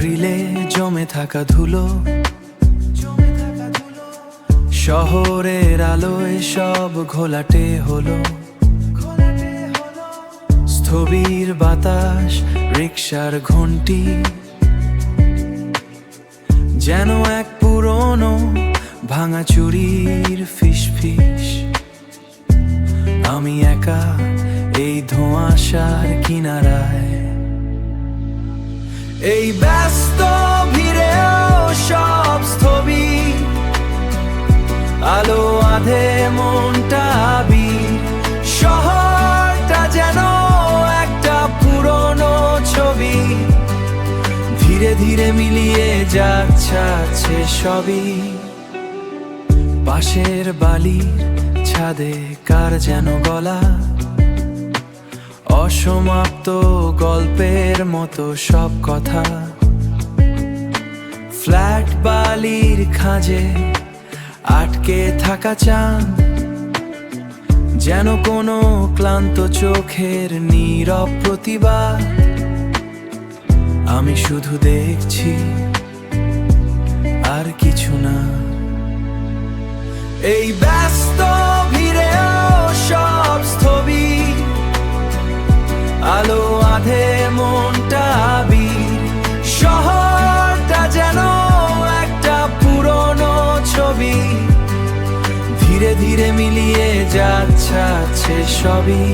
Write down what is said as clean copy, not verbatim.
গ্রিলে জমে থাকা ধুলো, শহরের আলোয় সব ঘোলাটে হলো। স্থবির বাতাস, রিকশার ঘন্টি, যেন এক পুরনো ভাঙাচুরির ফিসফিস। আমি একা এই ধোঁয়াশার কিনারায়, এই ব্যস্ত ভিড়েও সব স্থবির, আলো আধে মনটা আবির। শহরটা যেন একটা পুরনো ছবি, ধীরে ধীরে মিলিয়ে যাচ্ছে সবই। পাশের বালির ছাদে কার যেন গলা, অসমাপ্ত গল্পের মতো সব কথা। ফ্ল্যাট বালির খাঁজে আটকে থাকা চাঁদ, যেন কোনো ক্লান্ত চোখের নীরব প্রতিবাদ। আমি শুধু দেখছি আর কিছু না। এই ব্যস্ত ভিড়েও সব স্থবির, আলো আধে মনটা আবির। শহরটা যেন একটা পুরনো ছবি, ধীরে ধীরে মিলিয়ে যাচ্ছে সবই।